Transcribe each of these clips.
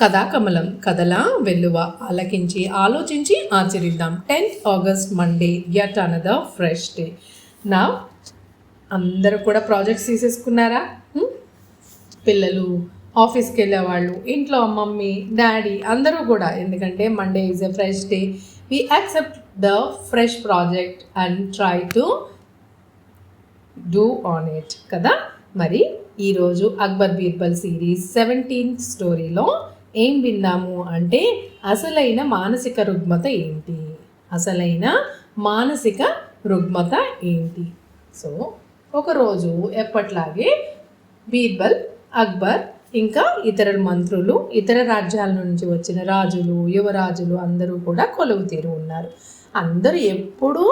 కథాకమలం కథల వెల్లువ ఆలకించి ఆలోచించి ఆచరిద్దాం. 10th August Monday, yet another fresh day. నా అందరూ కూడా ప్రాజెక్ట్స్ తీసేసుకున్నారా? పిల్లలు, ఆఫీస్కి వెళ్ళేవాళ్ళు, ఇంట్లో మమ్మీ డాడీ అందరూ కూడా. ఎందుకంటే Monday is a fresh day. We accept the fresh project and try to do on it కదా. మరి ఈరోజు అక్బర్ బీర్బల్ సిరీస్ 17th స్టోరీలో ఏం విన్నాము అంటే, అసలైన మానసిక రుగ్మత ఏంటి, అసలైన మానసిక రుగ్మత ఏంటి. సో ఒకరోజు ఎప్పట్లాగే బీర్బల్, అక్బర్ ఇంకా ఇతర మంత్రులు, ఇతర రాజ్యాల నుంచి వచ్చిన రాజులు, యువరాజులు అందరూ కూడా కొలువు తీరు ఉన్నారు. అందరూ ఎప్పుడూ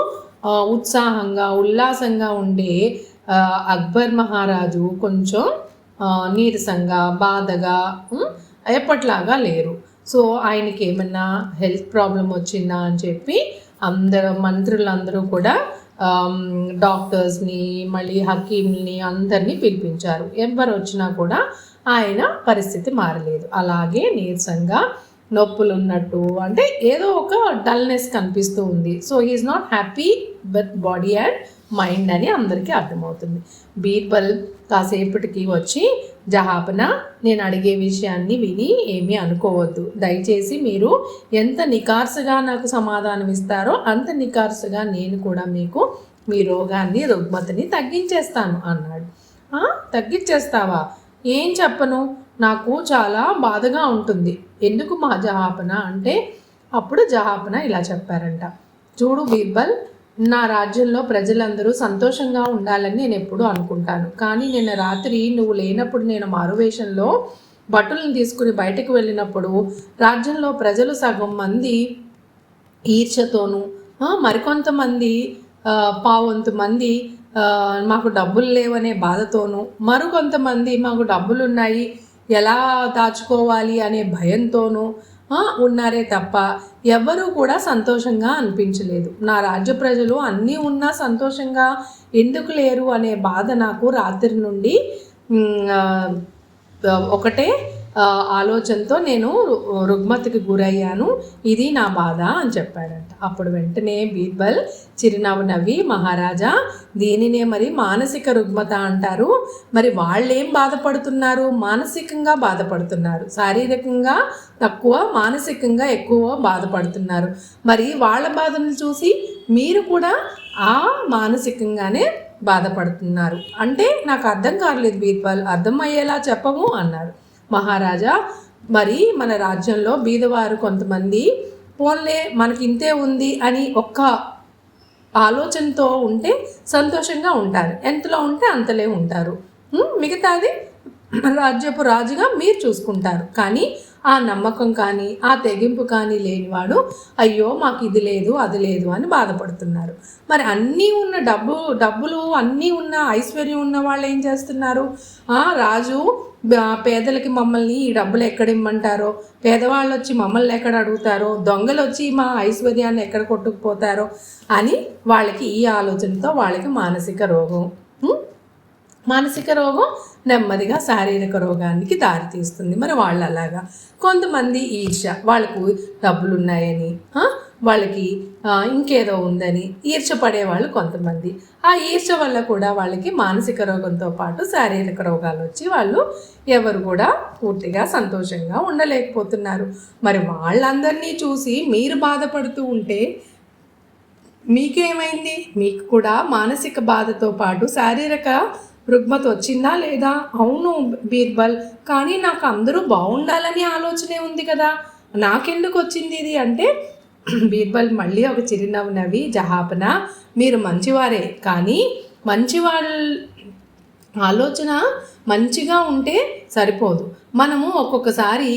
ఉత్సాహంగా ఉల్లాసంగా ఉండే అక్బర్ మహారాజు కొంచెం నీరసంగా బాధగా ఎప్పట్లాగా లేరు. సో ఆయనకి ఏమన్నా హెల్త్ ప్రాబ్లం వచ్చిందా అని చెప్పి మంత్రులందరూ కూడా డాక్టర్స్ని, మళ్ళీ హకీంని అందరినీ పిలిపించారు. ఎవరు వచ్చినా కూడా ఆయన పరిస్థితి మారలేదు. అలాగే నీరసంగా నొప్పులు ఉన్నట్టు, అంటే ఏదో ఒక డల్నెస్ కనిపిస్తూ ఉంది. So he is not happy with body and mind అని అందరికీ అర్థమవుతుంది. బీర్బల్ కాసేపటికి వచ్చి, జహాపన, నేను అడిగే విషయాన్ని విని ఏమీ అనుకోవద్దు. దయచేసి మీరు ఎంత నికార్సుగా నాకు సమాధానం ఇస్తారో అంత నికార్సుగా నేను కూడా మీకు మీ రోగాన్ని, రుగ్మతని తగ్గించేస్తాను అన్నాడు. తగ్గించేస్తావా? ఏం చెప్పను, నాకు చాలా బాధగా ఉంటుంది. ఎందుకు మా జహాపన అంటే, అప్పుడు జహాపన ఇలా చెప్పారంట, చూడు బీర్బల్, నా రాజ్యంలో ప్రజలందరూ సంతోషంగా ఉండాలని నేను ఎప్పుడూ అనుకుంటాను. కానీ నిన్న రాత్రి నువ్వు లేనప్పుడు నేను మారువేషంలో బట్టలను తీసుకుని బయటకు వెళ్ళినప్పుడు రాజ్యంలో ప్రజలు సగం మంది ఈర్ష్యతోనూ, మరికొంతమంది పావంతు మంది మాకు డబ్బులు లేవనే బాధతోనూ, మరికొంతమంది మాకు డబ్బులు ఉన్నాయి ఎలా దాచుకోవాలి అనే భయంతోనూ ఉన్నారే తప్ప ఎవ్వరూ కూడా సంతోషంగా అనిపించలేదు. నా రాజ్య ప్రజలు అన్నీ ఉన్నా సంతోషంగా ఎందుకు లేరు అనే బాధ నాకు రాత్రి నుండి ఒకటే ఆలోచనతో నేను రుగ్మతకి గురయ్యాను. ఇది నా బాధ అని చెప్పాడంట. అప్పుడు వెంటనే బీర్బల్ చిరునవ్వు నవ్వి, మహారాజా, దీనినే మరి మానసిక రుగ్మత అంటారు. మరి వాళ్ళేం బాధపడుతున్నారు? మానసికంగా బాధపడుతున్నారు. శారీరకంగా తక్కువ, మానసికంగా ఎక్కువ బాధపడుతున్నారు. మరి వాళ్ళ బాధను చూసి మీరు కూడా మానసికంగానే బాధపడుతున్నారు అంటే నాకు అర్థం కాలేదు బీర్బల్, అర్థమయ్యేలా చెప్పము అన్నారు. మహారాజా, మరి మన రాజ్యంలో బీదవారు కొంతమంది పోన్లే మనకి ఇంతే ఉంది అని ఒక్క ఆలోచనతో ఉంటే సంతోషంగా ఉంటారు. ఎంతలో ఉంటే అంతలే ఉంటారు. మిగతాది రాజ్యపు రాజుగా మీరు చూసుకుంటారు. కానీ ఆ నమ్మకం కానీ ఆ తెగింపు కానీ లేనివాడు, అయ్యో మాకు ఇది లేదు అది లేదు అని బాధపడుతున్నారు. మరి అన్నీ ఉన్న డబ్బులు అన్నీ ఉన్న ఐశ్వర్యం ఉన్న వాళ్ళు ఏం చేస్తున్నారు? రాజు పేదలకి మమ్మల్ని ఈ డబ్బులు ఎక్కడ ఇమ్మంటారో, పేదవాళ్ళు వచ్చి మమ్మల్ని ఎక్కడ అడుగుతారో, దొంగలు వచ్చి మా ఐశ్వర్యాన్ని ఎక్కడ కొట్టుకుపోతారో అని వాళ్ళకి ఈ ఆలోచనతో వాళ్ళకి మానసిక రోగం నెమ్మదిగా శారీరక రోగానికి దారితీస్తుంది. మరి వాళ్ళు అలాగా. కొంతమంది ఈర్ష్య, వాళ్ళకు డబ్బులు ఉన్నాయని, వాళ్ళకి ఇంకేదో ఉందని ఈర్ష్యపడేవాళ్ళు కొంతమంది. ఆ ఈర్ష్య వల్ల కూడా వాళ్ళకి మానసిక రోగంతో పాటు శారీరక రోగాలు వచ్చి వాళ్ళు ఎవరు కూడా పూర్తిగా సంతోషంగా ఉండలేకపోతున్నారు. మరి వాళ్ళందరినీ చూసి మీరు బాధపడుతూ ఉంటే మీకేమైంది? మీకు కూడా మానసిక బాధతో పాటు శారీరక రుగ్మత వచ్చిందా లేదా? అవును బీర్బల్, కానీ నాకు అందరూ బాగుండాలని ఆలోచనే ఉంది కదా, నాకెందుకు వచ్చింది ఇది అంటే, బీర్బల్ మళ్ళీ ఒక చిరునవ్వు నవ్వి, జహాపన, మీరు మంచివారే, కానీ మంచివాళ్ళ ఆలోచన మంచిగా ఉంటే సరిపోదు. మనము ఒక్కొక్కసారి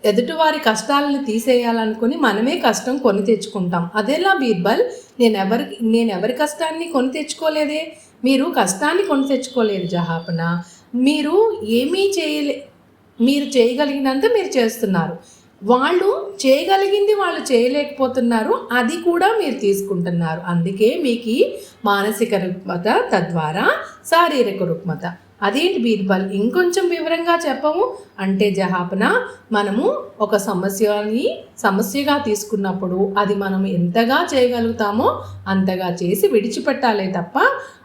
ఎదుటివారి కష్టాలను తీసేయాలనుకుని మనమే కష్టం కొని తెచ్చుకుంటాం. అదేలా బీర్బల్? నేను ఎవరి కష్టాన్ని కొని తెచ్చుకోలేదే. మీరు కష్టాన్ని కొని తెచ్చుకోలేదు జహాపన. మీరు ఏమీ మీరు చేయగలిగినంత మీరు చేస్తున్నారు. వాళ్ళు చేయగలిగింది వాళ్ళు చేయలేకపోతున్నారు, అది కూడా మీరు తీసుకుంటున్నారు. అందుకే మీకు మానసిక రుగ్మత, తద్వారా శారీరక రుగ్మత. అదేంటి బీర్బల్, ఇంకొంచెం వివరంగా చెప్పము అంటే జహాపన, మనము ఒక సమస్యగా తీసుకున్నప్పుడు అది మనం ఎంతగా చేయగలుగుతామో అంతగా చేసి విడిచిపెట్టాలే తప్ప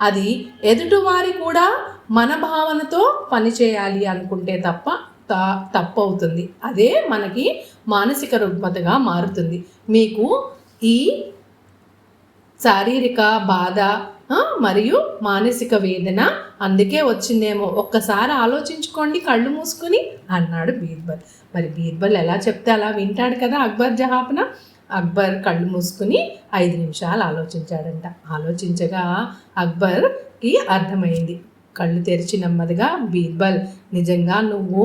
అది ఎదుటివారి కూడా మన భావనతో పనిచేయాలి అనుకుంటే తప్పు అవుతుంది. అదే మనకి మానసిక రుగ్మతగా మారుతుంది. మీకు ఈ శారీరక బాధ మరియు మానసిక వేదన అందుకే వచ్చిందేమో, ఒక్కసారి ఆలోచించుకోండి కళ్ళు మూసుకొని అన్నాడు బీర్బల్. మరి బీర్బల్ ఎలా చెప్తే అలా వింటాడు కదా అక్బర్ జహాపన. అక్బర్ కళ్ళు మూసుకుని 5 నిమిషాలు ఆలోచించాడంట. ఆలోచించగా అక్బర్కి అర్థమైంది. కళ్ళు తెరిచి నెమ్మదిగా, బీర్బల్, నిజంగా నువ్వు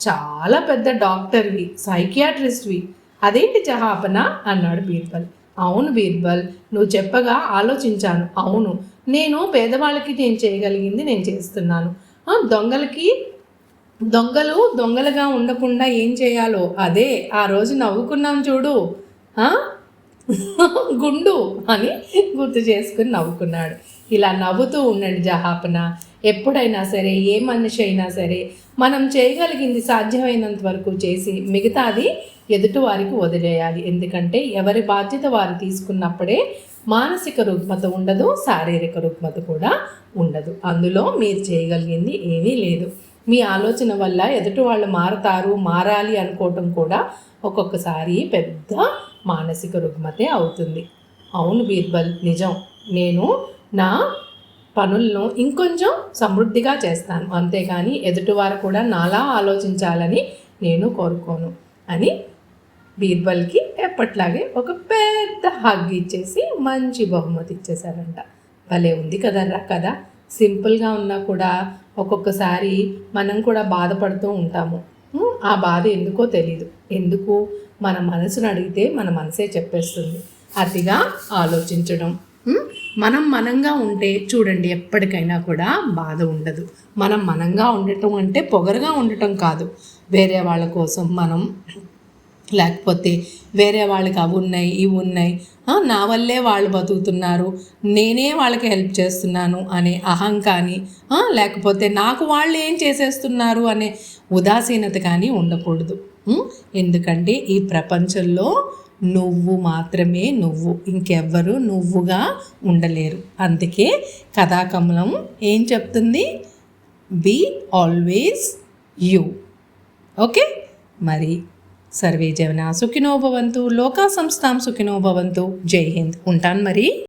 చాలా పెద్ద డాక్టర్వి, సైకియాట్రిస్ట్వి. అదేంటి జహాపన అన్నాడు బీర్బల్. అవును బీర్బల్, నువ్వు చెప్పగా ఆలోచించాను. అవును, నేను పేదవాళ్ళకి నేను చేయగలిగింది నేను చేస్తున్నాను. దొంగలు దొంగలుగా ఉండకుండా ఏం చేయాలో అదే ఆ రోజు నవ్వుకున్నాం చూడు, గుండు అని గుర్తు చేసుకుని నవ్వుకున్నాడు. ఇలా నవ్వుతూ ఉండండి జహాపన. ఎప్పుడైనా సరే, ఏ మనిషి అయినా సరే, మనం చేయగలిగింది సాధ్యమైనంత వరకు చేసి మిగతాది ఎదుటి వారికి వదిలేయాలి. ఎందుకంటే ఎవరి బాధ్యత వారు తీసుకున్నప్పుడే మానసిక రుగ్మత ఉండదు, శారీరక రుగ్మత కూడా ఉండదు. అందులో మీరు చేయగలిగింది ఏమీ లేదు. మీ ఆలోచన వల్ల ఎదుటి వాళ్ళు మారాలి అనుకోవటం కూడా ఒక్కొక్కసారి పెద్ద మానసిక రుగ్మతే అవుతుంది. అవును బీర్బల్, నిజం. నేను నా పనులను ఇంకొంచెం సమృద్ధిగా చేస్తాను, అంతేగాని ఎదుటివారు కూడా నాలా ఆలోచించాలని నేను కోరుకోను అని బీర్బల్కి ఎప్పట్లాగే ఒక పెద్ద హగ్ ఇచ్చేసి మంచి బహుమతి ఇచ్చేశారంట. భలే ఉంది కదా. సింపుల్గా ఉన్నా కూడా ఒక్కొక్కసారి మనం కూడా బాధపడుతూ ఉంటాము. ఆ బాధ ఎందుకో తెలీదు. ఎందుకు? మన మనసును అడిగితే మన మనసే చెప్పేస్తుంది. అతిగా ఆలోచించడం, మనంగా ఉంటే చూడండి ఎప్పటికైనా కూడా బాధ ఉండదు. మనంగా ఉండటం అంటే పొగరుగా ఉండటం కాదు. వేరే వాళ్ళ కోసం మనం, లేకపోతే వేరే వాళ్ళకి అవి ఉన్నాయి ఇవి ఉన్నాయి, నా వల్లే వాళ్ళు బతుకుతున్నారు, నేనే వాళ్ళకి హెల్ప్ చేస్తున్నాను అనే అహంకాని, లేకపోతే నాకు వాళ్ళు ఏం చేసేస్తున్నారు అనే ఉదాసీనత కానీ ఉండకూడదు. ఎందుకంటే ఈ ప్రపంచంలో నువ్వు మాత్రమే నువ్వు, ఇంకెవ్వరు నువ్వుగా ఉండలేరు. అందుకే కథాకమలం ఏం చెప్తుంది? Be always you. ఓకే, మరి సర్వే జనా సుఖినో భవంతు, లోకా సంస్థాం సుఖినో భవంతు. జై హింద్. ఉంటాను మరి.